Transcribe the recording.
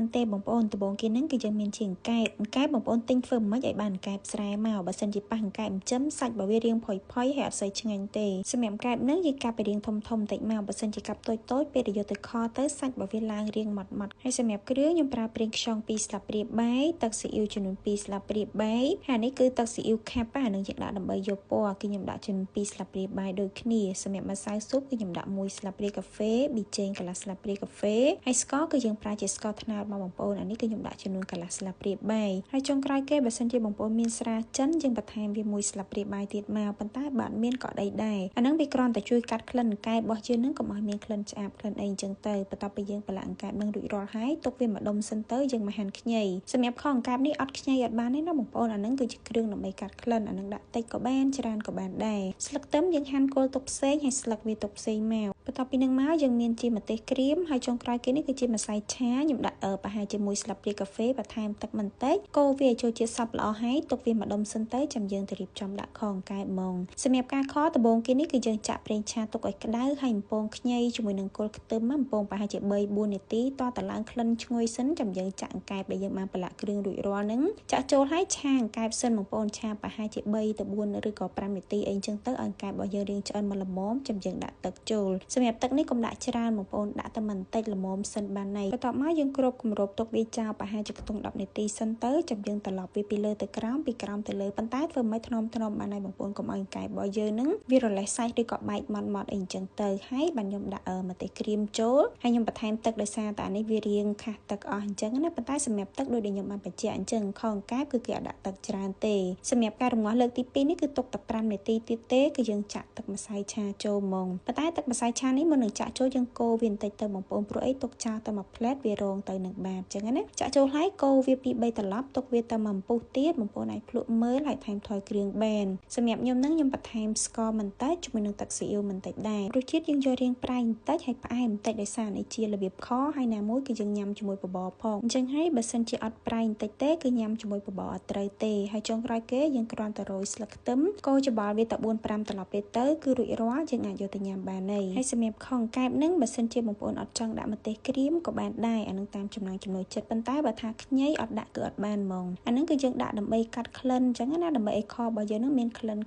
ច្រើនទេបងប្អូនដំបូងគេហ្នឹងគឺយើងមានជាអង្កែបបងប្អូនទិញធ្វើមិនឲ្យបានអង្កែបស្រែមកបើសិនជាប៉ះអង្កែបចិញ្ចឹមសាច់បើវារៀងផុយហើយអត់សូវឆ្ងាញ់ទេសម្រាប់អង្កែបហ្នឹងយើងកាប់ពីរៀងធំតិចមកបើសិនជាកាប់តូចពេលដែលយកទៅខទៅសាច់បើវាឡើងរៀងម៉ត់ហើយសម្រាប់គ្រឿងខ្ញុំប្រើប្រេងខ្យង2ស្លាបព្រាបាយទឹកស៊ីអ៊ីវចំនួន2ស្លាបព្រាបាយហើយនេះគឺទឹកស៊ីអ៊ីវខាប់ហ្នឹងយើងដាក់ដើម្បីយកពណ៌គឺខ្ញុំដាក់ចំនួន2ស្លាបព្រាបាយដូចគ្នាសម្រាប់ម្សៅស៊ុបគឺខ្ញុំដាក់1ស្លាបព្រាកាហ្វេប៊ីចេងកន្លះស្លាបព្រាកាហ្វេហើយស្ករគឺយើងប្រើជាស្ករត្នោតមកបងប្អូនអានេះគឺខ្ញុំដាក់ចំនួនកន្លះស្លាបព្រាបាយហើយចុងក្រោយគេបើសិនជាបងប្អូនមានស្រាចិនយើងបន្ថែមវា1ស្លាបព្រាបាយទៀតមកប៉ុន្តែបើអត់មានក៏ដីដែរអាហ្នឹងវាគ្រាន់តែជួយកាត់ក្លិនអង្កែបរបស់យើងនឹងកុំឲ្យមានក្លិនឆ្អាបក្លិនអីអញ្ចឹងទៅបន្ទាប់ពីយើងប្រឡាក់អង្កែបនឹងរួចរាល់ហើយទុកវាមួយដុំសិនទៅយើងមកហាន់ខ្ញីសម្រាប់ខអង្កែបនេះអត់ខ្ញីអត់បានទេណាបងប្អូនអាហ្នឹងគឺជាគ្រឿងដើម្បីកាត់ក្លិនអាហ្នឹងដាក់តិចក៏បានច្រើនក៏បានដែរស្លឹកខ្ទឹមយើងហាន់គល់ទុកផ្សេងហើយស្លឹកវាទុកផ្សេងមកបន្ទាប់ពីនឹងមកយើងមានជាម្ទេសក្រៀមហើយចុងក្រោយគេនេះគឺជាម្សៅឆាខ្ញុំដាក់ប្រហែលជាមួយស្លាបព្រាកាហ្វេបន្ថែមទឹកបន្តិចកូរវាចូលជាតិសព្វល្អហើយទុកវាមួយដុំសិនទៅចាំយើងទៅរៀបចំដាក់ខអង្កែបហ្មងសម្រាប់ការខដំបូងគេនេះគឺយើងចាក់ប្រេងឆាទុកឲ្យក្តៅហើយបំពងខ្ញីជាមួយនឹងគល់ខ្ទឹមបំពងប្រហែលជា3-4នាទីតតឡើងក្លិនឈ្ងុយសិនចាំយើងចាក់អង្កែបដែលយើងបានប្រឡាក់គ្រឿងរួចរាល់ហ្នឹងចាក់ចូលហើយឆាអង្កែបសិនបងប្អូនឆាប្រហែលជា3ទៅ4ឬក៏5នាទីអីចឹងទៅឲ្យអង្កែបរបស់យើងរៀងឆ្អិនមកល្មមចាំយើងដាក់ទឹកចូលសម្រាប់ទឹកនេះកុំដាក់ច្រើនបងប្អូនដាក់តែបន្តិចល្មមសិនបានហើយបន្ទាប់មកយើងគ្របគម្របទុកវាចោលប្រហែលជាខ្ទង់10នាទីសិនទៅចាំយើងត្រឡប់វាពីលើទៅក្រោមពីក្រោមទៅលើប៉ុន្តែធ្វើមិនថ្នមបានហើយបងប្អូនកុំឲ្យអង្កែបរបស់យើងហ្នឹងវារលេះសាច់ឬក៏បែកម៉ត់អីចឹងទៅហើយបានខ្ញុំដាក់ម្ទេសក្រៀមចូលហើយខ្ញុំបន្ថែមទឹកដោយសារតែអានេះវារៀងខាស់ទឹកអស់អញ្ចឹងណាប៉ុន្តែសម្រាប់ទឹកដូចដែលខ្ញុំបានបញ្ជាក់អញ្ចឹងខអង្កែបគឺគេអត់ដាក់ទឹកច្រើនទេសម្រាប់ការរំងាស់លើកទី2នេះគឺទុកតែ5នាទីទៀតទេគឺយើងចាក់ទឹកម្សៅឆាចូលហ្មងប៉ុន្តែទឹកម្សៅឆានេះមុននឹងចាក់ចូលយើងកូរវាបន្តិចទៅបងប្អូនព្រោះអីទុកចោលតែមួយផ្លែតវារងទៅនឹងបាតអញ្ចឹងណាចាក់ចូលហើយកូរវាពី3ត្រឡប់ទុកវាទៅមួយពុះទៀតបងប្អូនអាចភ្លក់មើលហើយថែមថយគ្រឿងបានសម្រាប់ខ្ញុំខ្ញុំបន្ថែមស្ករបន្តិចជាមួយនឹងទឹកស៊ីអ៊ីវបន្តិចដែររសជាតិយើងយករៀងប្រៃបន្តិចហើយផ្អែមបន្តិចដោយសារនេះជារបៀបខហើយណាមួយគឺយើងញ៉ាំជាមួយបបរផងអញ្ចឹងហើយបើសិនជាអត់ប្រៃបន្តិចទេគឺញ៉ាំជាមួយបបរអត់ត្រូវទេហើយចុងក្រោយគេយើងគ្រាន់តែរោយស្លឹកខ្ទឹមកូរច្បល់វាតែ4-5ត្រឡប់ទៀតទៅគឺរួចរាល់យើងអាចយកទៅញ៉ាំបានហើយសម្រាប់ខអង្កែបហ្នឹងបើសិនជាបងប្អូនអត់ចង់ដាក់ម្ទេសក្រៀមក៏បានដែរអានឹងតាមចំណង់ចំណូលចិត្តប៉ុន្តែបើថាខ្ញីអត់ដាក់គឺអត់បានហ្មងអានឹងគឺយើងដាក់ដើម្បីកាត់ក្លិនអញ្ចឹងណាដើម្បីឲ្យខរបស់យើងនឹងមានក្លិន